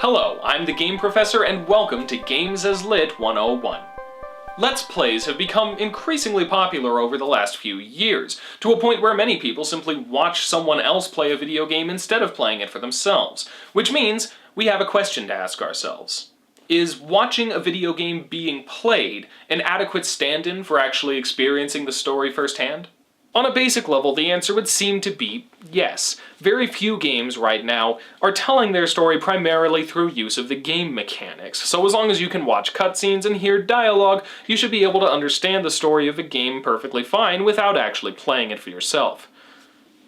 Hello, I'm the Game Professor and welcome to Games as Lit 101. Let's Plays have become increasingly popular over the last few years, to a point where many people simply watch someone else play a video game instead of playing it for themselves, which means we have a question to ask ourselves. Is watching a video game being played an adequate stand-in for actually experiencing the story firsthand? On a basic level, the answer would seem to be yes. Very few games right now are telling their story primarily through use of the game mechanics, so as long as you can watch cutscenes and hear dialogue, you should be able to understand the story of a game perfectly fine without actually playing it for yourself.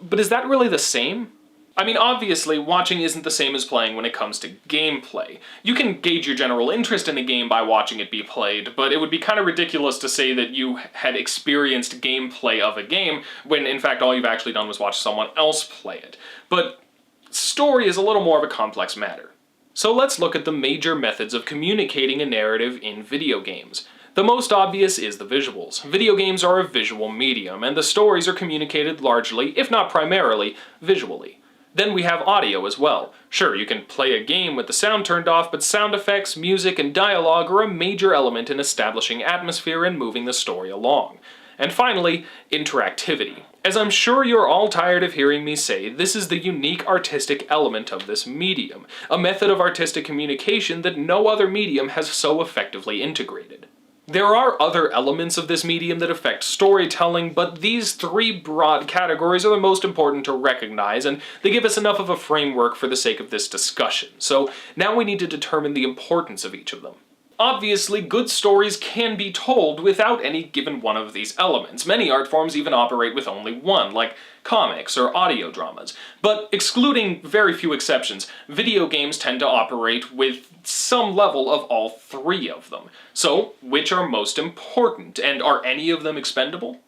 But is that really the same? I mean, obviously, watching isn't the same as playing when it comes to gameplay. You can gauge your general interest in a game by watching it be played, but it would be kind of ridiculous to say that you had experienced gameplay of a game when, in fact, all you've actually done was watch someone else play it. But story is a little more of a complex matter. So let's look at the major methods of communicating a narrative in video games. The most obvious is the visuals. Video games are a visual medium, and the stories are communicated largely, if not primarily, visually. Then we have audio as well. Sure, you can play a game with the sound turned off, but sound effects, music, and dialogue are a major element in establishing atmosphere and moving the story along. And finally, interactivity. As I'm sure you're all tired of hearing me say, this is the unique artistic element of this medium, a method of artistic communication that no other medium has so effectively integrated. There are other elements of this medium that affect storytelling, but these three broad categories are the most important to recognize, and they give us enough of a framework for the sake of this discussion. So now we need to determine the importance of each of them. Obviously, good stories can be told without any given one of these elements. Many art forms even operate with only one, like comics or audio dramas. But excluding very few exceptions, video games tend to operate with some level of all three of them. So, which are most important, and are any of them expendable?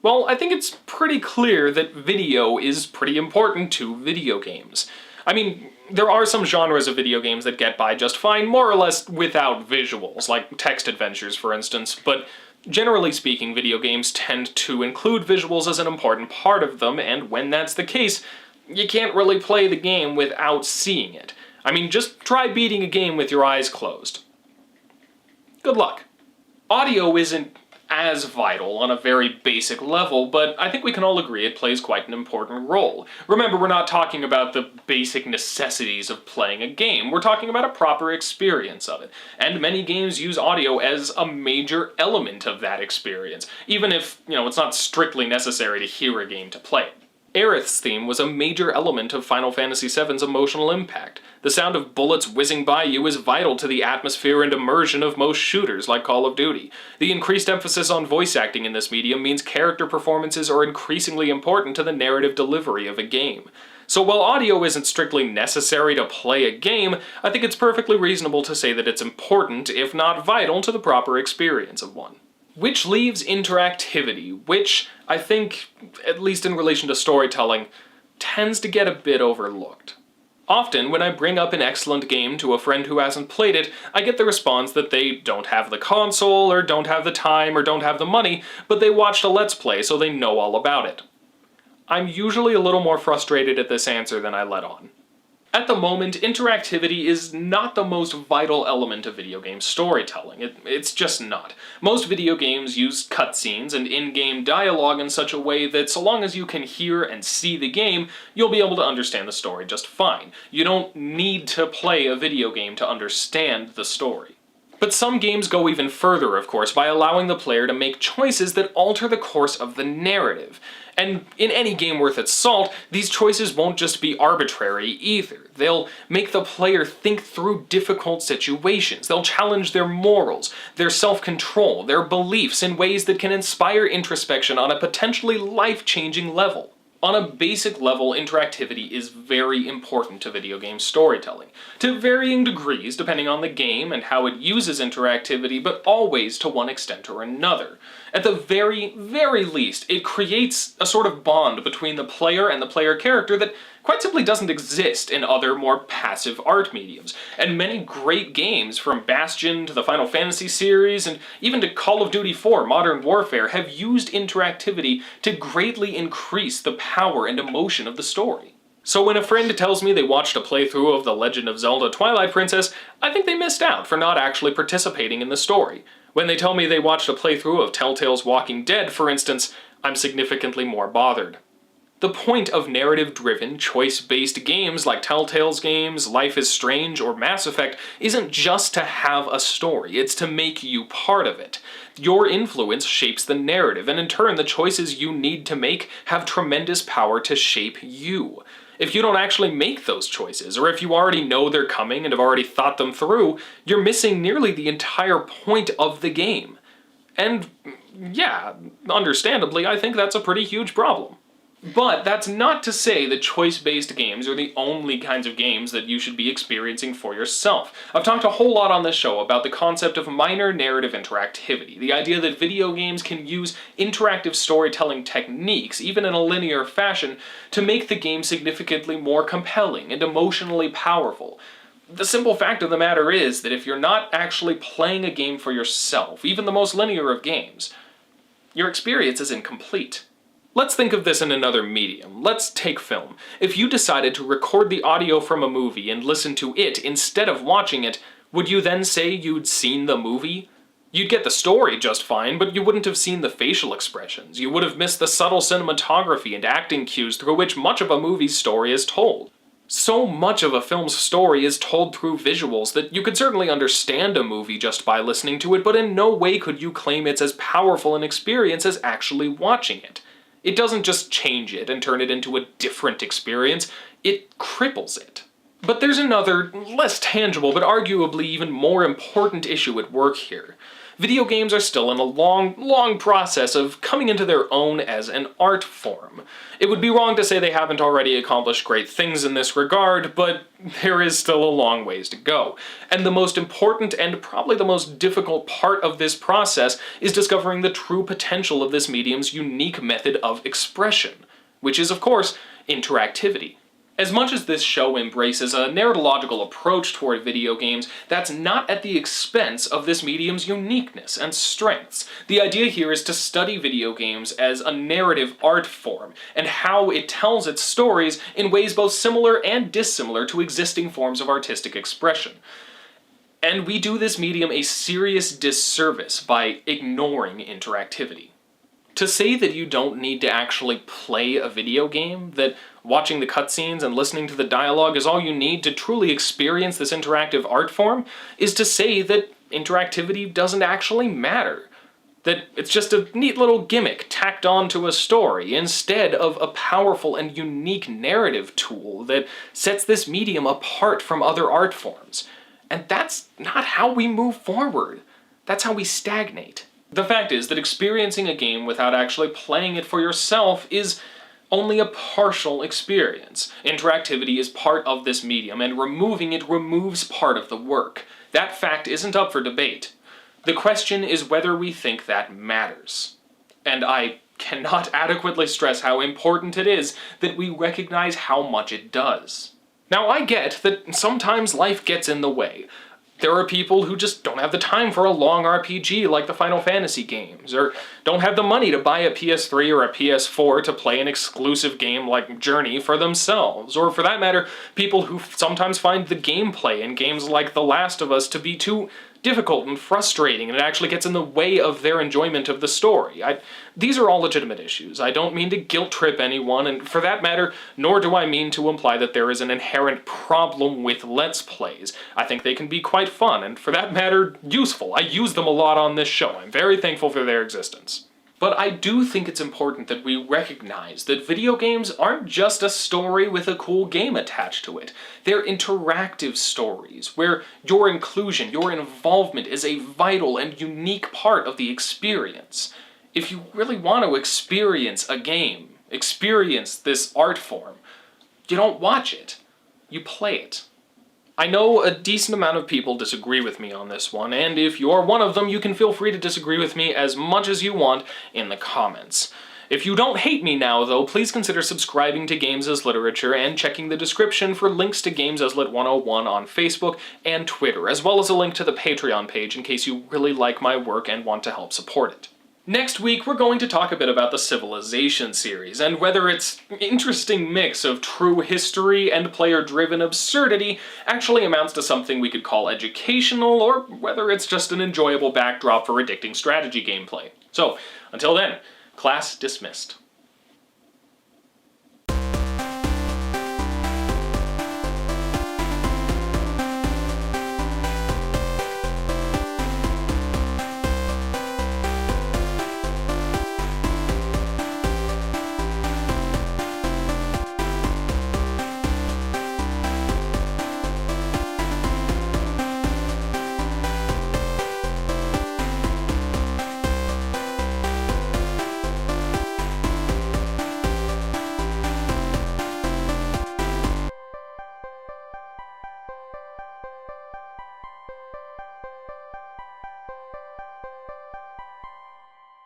Well, I think it's pretty clear that video is pretty important to video games. I mean, there are some genres of video games that get by just fine, more or less without visuals, like text adventures for instance, but generally speaking, video games tend to include visuals as an important part of them, and when that's the case, you can't really play the game without seeing it. I mean, just try beating a game with your eyes closed. Good luck. Audio isn't as vital on a very basic level, but I think we can all agree it plays quite an important role. Remember, we're not talking about the basic necessities of playing a game, we're talking about a proper experience of it. And many games use audio as a major element of that experience, even if, it's not strictly necessary to hear a game to play it. Aerith's theme was a major element of Final Fantasy VII's emotional impact. The sound of bullets whizzing by you is vital to the atmosphere and immersion of most shooters like Call of Duty. The increased emphasis on voice acting in this medium means character performances are increasingly important to the narrative delivery of a game. So while audio isn't strictly necessary to play a game, I think it's perfectly reasonable to say that it's important, if not vital, to the proper experience of one. Which leaves interactivity, which I think, at least in relation to storytelling, tends to get a bit overlooked. Often, when I bring up an excellent game to a friend who hasn't played it, I get the response that they don't have the console, or don't have the time, or don't have the money, but they watched a Let's Play so they know all about it. I'm usually a little more frustrated at this answer than I let on. At the moment, interactivity is not the most vital element of video game storytelling. It's just not. Most video games use cutscenes and in-game dialogue in such a way that so long as you can hear and see the game, you'll be able to understand the story just fine. You don't need to play a video game to understand the story. But some games go even further, of course, by allowing the player to make choices that alter the course of the narrative. And in any game worth its salt, these choices won't just be arbitrary either. They'll make the player think through difficult situations. They'll challenge their morals, their self-control, their beliefs in ways that can inspire introspection on a potentially life-changing level. On a basic level, interactivity is very important to video game storytelling. To varying degrees, depending on the game and how it uses interactivity, but always to one extent or another. At the very, very least, it creates a sort of bond between the player and the player character that quite simply doesn't exist in other more passive art mediums. And many great games, from Bastion to the Final Fantasy series, and even to Call of Duty 4 Modern Warfare, have used interactivity to greatly increase the power and emotion of the story. So when a friend tells me they watched a playthrough of The Legend of Zelda Twilight Princess, I think they missed out for not actually participating in the story. When they tell me they watched a playthrough of Telltale's Walking Dead, for instance, I'm significantly more bothered. The point of narrative-driven, choice-based games like Telltale's games, Life is Strange, or Mass Effect isn't just to have a story, it's to make you part of it. Your influence shapes the narrative, and in turn the choices you need to make have tremendous power to shape you. If you don't actually make those choices, or if you already know they're coming and have already thought them through, you're missing nearly the entire point of the game. And yeah, understandably, I think that's a pretty huge problem. But that's not to say that choice-based games are the only kinds of games that you should be experiencing for yourself. I've talked a whole lot on this show about the concept of minor narrative interactivity, the idea that video games can use interactive storytelling techniques, even in a linear fashion, to make the game significantly more compelling and emotionally powerful. The simple fact of the matter is that if you're not actually playing a game for yourself, even the most linear of games, your experience is incomplete. Let's think of this in another medium. Let's take film. If you decided to record the audio from a movie and listen to it instead of watching it, would you then say you'd seen the movie? You'd get the story just fine, but you wouldn't have seen the facial expressions. You would have missed the subtle cinematography and acting cues through which much of a movie's story is told. So much of a film's story is told through visuals that you could certainly understand a movie just by listening to it, but in no way could you claim it's as powerful an experience as actually watching it. It doesn't just change it and turn it into a different experience, it cripples it. But there's another, less tangible, but arguably even more important issue at work here. Video games are still in a long process of coming into their own as an art form. It would be wrong to say they haven't already accomplished great things in this regard, but there is still a long ways to go. And the most important and probably the most difficult part of this process is discovering the true potential of this medium's unique method of expression, which is, of course, interactivity. As much as this show embraces a narratological approach toward video games, that's not at the expense of this medium's uniqueness and strengths. The idea here is to study video games as a narrative art form, and how it tells its stories in ways both similar and dissimilar to existing forms of artistic expression. And we do this medium a serious disservice by ignoring interactivity. To say that you don't need to actually play a video game, that watching the cutscenes and listening to the dialogue is all you need to truly experience this interactive art form, is to say that interactivity doesn't actually matter. That it's just a neat little gimmick tacked onto a story, instead of a powerful and unique narrative tool that sets this medium apart from other art forms. And that's not how we move forward. That's how we stagnate. The fact is that experiencing a game without actually playing it for yourself is only a partial experience. Interactivity is part of this medium, and removing it removes part of the work. That fact isn't up for debate. The question is whether we think that matters. And I cannot adequately stress how important it is that we recognize how much it does. Now, I get that sometimes life gets in the way. There are people who just don't have the time for a long RPG like the Final Fantasy games, or don't have the money to buy a PS3 or a PS4 to play an exclusive game like Journey for themselves, or for that matter, people who sometimes find the gameplay in games like The Last of Us to be too difficult and frustrating, and it actually gets in the way of their enjoyment of the story. These are all legitimate issues. I don't mean to guilt trip anyone, and for that matter, nor do I mean to imply that there is an inherent problem with Let's Plays. I think they can be quite fun, and for that matter, useful. I use them a lot on this show. I'm very thankful for their existence. But I do think it's important that we recognize that video games aren't just a story with a cool game attached to it. They're interactive stories, where your inclusion, your involvement is a vital and unique part of the experience. If you really want to experience a game, experience this art form, you don't watch it, you play it. I know a decent amount of people disagree with me on this one, and if you're one of them, you can feel free to disagree with me as much as you want in the comments. If you don't hate me now, though, please consider subscribing to Games as Literature and checking the description for links to Games as Lit 101 on Facebook and Twitter, as well as a link to the Patreon page in case you really like my work and want to help support it. Next week, we're going to talk a bit about the Civilization series, and whether its interesting mix of true history and player-driven absurdity actually amounts to something we could call educational, or whether it's just an enjoyable backdrop for addicting strategy gameplay. So, until then, class dismissed.